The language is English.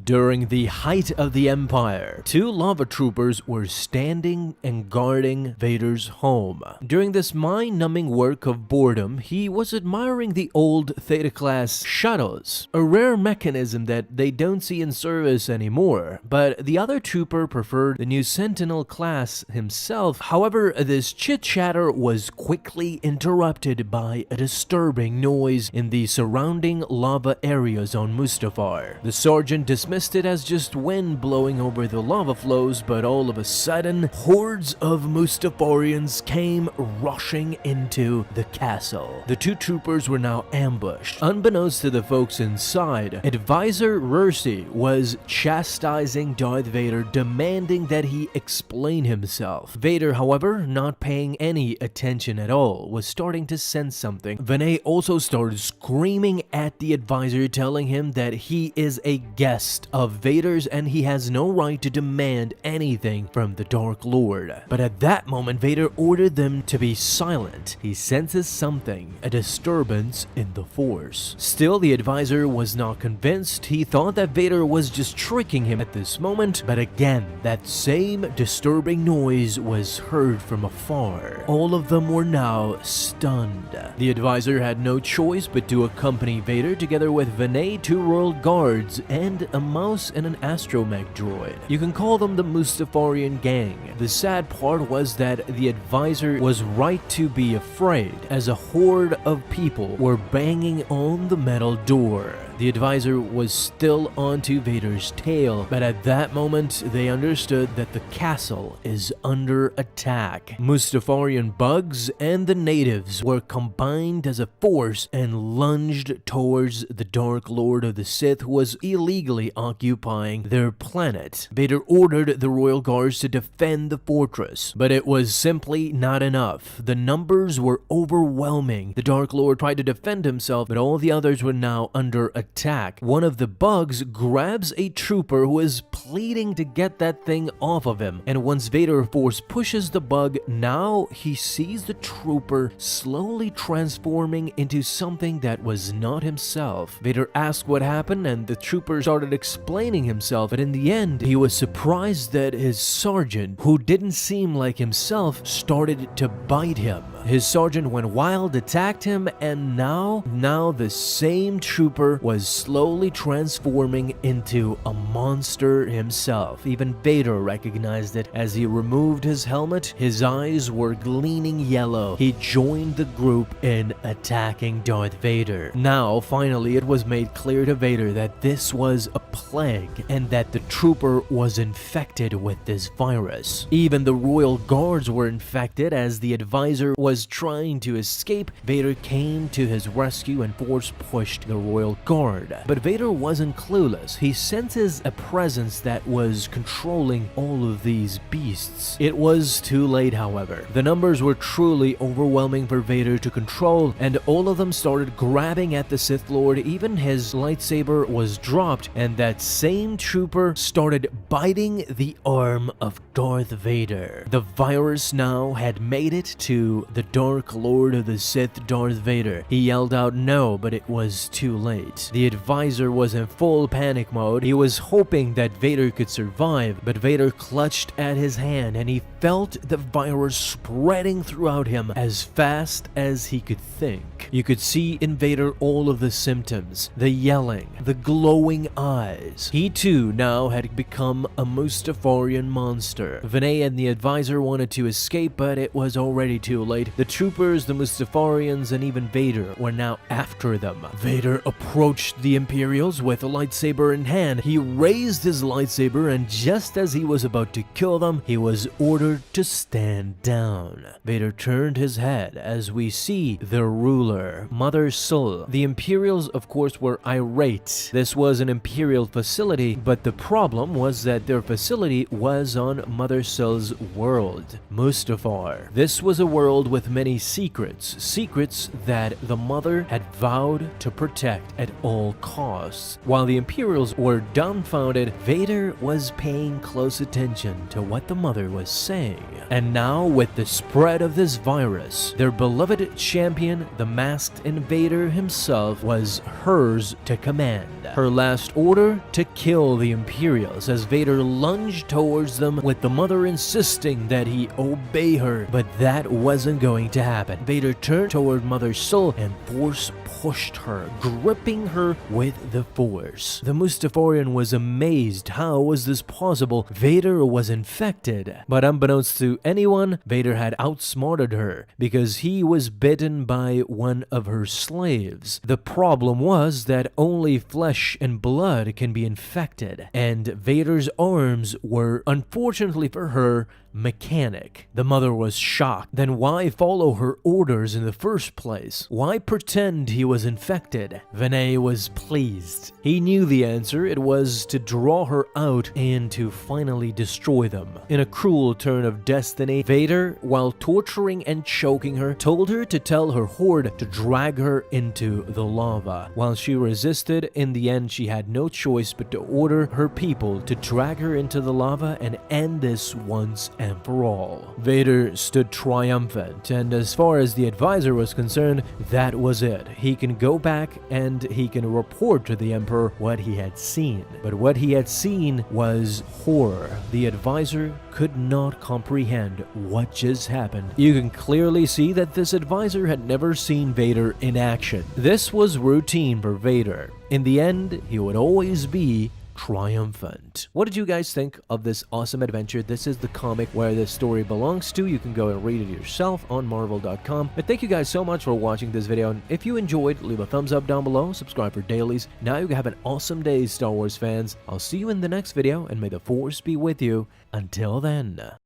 During the height of the Empire, two lava troopers were standing and guarding Vader's home. During this mind-numbing work of boredom, he was admiring the old Theta-class shuttles, a rare mechanism that they don't see in service anymore, but the other trooper preferred the new Sentinel class himself. However, this chit-chatter was quickly interrupted by a disturbing noise in the surrounding lava areas on Mustafar. The sergeant dismissed it as just wind blowing over the lava flows, but all of a sudden, hordes of Mustafarians came rushing into the castle. The two troopers were now ambushed. Unbeknownst to the folks inside, Advisor Rursi was chastising Darth Vader, demanding that he explain himself. Vader, however, not paying any attention at all, was starting to sense something. Vinay also started screaming at the advisor, telling him that he is a guest of Vader's and he has no right to demand anything from the Dark Lord. But at that moment, Vader ordered them to be silent. He senses something, a disturbance in the Force. Still, the advisor was not convinced. He thought that Vader was just tricking him at this moment, but again, that same disturbing noise was heard from afar. All of them were now stunned. The advisor had no choice but to accompany Vader together with Vinay, two royal guards, and a mouse and an astromech droid. You can call them the Mustafarian gang. The sad part was that the advisor was right to be afraid, as a horde of people were banging on the metal door. The advisor was still onto Vader's tail, but at that moment, they understood that the castle is under attack. Mustafarian bugs and the natives were combined as a force and lunged towards the Dark Lord of the Sith, who was illegally occupying their planet. Vader ordered the royal guards to defend the fortress, but it was simply not enough. The numbers were overwhelming. The Dark Lord tried to defend himself, but all the others were now under attack. One of the bugs grabs a trooper who is pleading to get that thing off of him, and once Vader force pushes the bug, now he sees the trooper slowly transforming into something that was not himself. Vader asked what happened, and the trooper started explaining himself, but in the end, he was surprised that his sergeant, who didn't seem like himself, started to bite him. His sergeant went wild, attacked him, and now the same trooper was slowly transforming into a monster himself. Even Vader recognized it as he removed his helmet. His eyes were gleaming yellow. He joined the group in attacking Darth Vader. Now, finally, it was made clear to Vader that this was a plague and that the trooper was infected with this virus. Even the royal guards were infected. As the advisor was trying to escape, Vader came to his rescue and force-pushed the royal guard. But Vader wasn't clueless. He senses a presence that was controlling all of these beasts. It was too late, however. The numbers were truly overwhelming for Vader to control, and all of them started grabbing at the Sith Lord. Even his lightsaber was dropped, and that same trooper started biting the arm of Darth Vader. The virus now had made it to the Dark Lord of the Sith, Darth Vader. He yelled out no, but it was too late. The advisor was in full panic mode. He was hoping that Vader could survive, but Vader clutched at his hand and he felt the virus spreading throughout him as fast as he could think. You could see in Vader all of the symptoms, the yelling, the glowing eyes. He too now had become a Mustafarian monster. Vinay and the advisor wanted to escape, but it was already too late. The troopers, the Mustafarians, and even Vader were now after them. Vader approached the Imperials with a lightsaber in hand. He raised his lightsaber, and just as he was about to kill them, he was ordered to stand down. Vader turned his head as we see the ruler, Mother Sul. The Imperials, of course, were irate. This was an Imperial facility, but the problem was that their facility was on Mother Sul's world, Mustafar. This was a world with many secrets, secrets that the Mother had vowed to protect at all costs. While the Imperials were dumbfounded, Vader was paying close attention to what the Mother was saying. thing. And now, with the spread of this virus, their beloved champion, the masked invader himself, was hers to command. Her last order: to kill the Imperials, as Vader lunged towards them, with the mother insisting that he obey her. But that wasn't going to happen. Vader turned toward Mother's soul and force pushed her, gripping her with the Force. The Mustafarian was amazed. How was this possible? Vader was infected. But unbeknownst to anyone, Vader had outsmarted her because he was bitten by one of her slaves. The problem was that only flesh and blood can be infected, and Vader's arms were, unfortunately for her, mechanic. The mother was shocked. Then why follow her orders in the first place? Why pretend he was infected? Vinay was pleased. He knew the answer. It was to draw her out and to finally destroy them. In a cruel turn of destiny, Vader, while torturing and choking her, told her to tell her horde to drag her into the lava. While she resisted, in the end she had no choice but to order her people to drag her into the lava and end this once and for all. Vader stood triumphant, and as far as the advisor was concerned, that was it. He can go back and he can report to the Emperor what he had seen. But what he had seen was horror. The advisor could not comprehend what just happened. You can clearly see that this advisor had never seen Vader in action. This was routine for Vader. In the end, he would always be triumphant. What did you guys think of this awesome adventure? This is the comic where this story belongs to. You can go and read it yourself on marvel.com. But thank you guys so much for watching this video, and if you enjoyed, leave a thumbs up down below, subscribe for dailies. Now you have an awesome day, Star Wars fans. I'll see you in the next video, and may the Force be with you. Until then.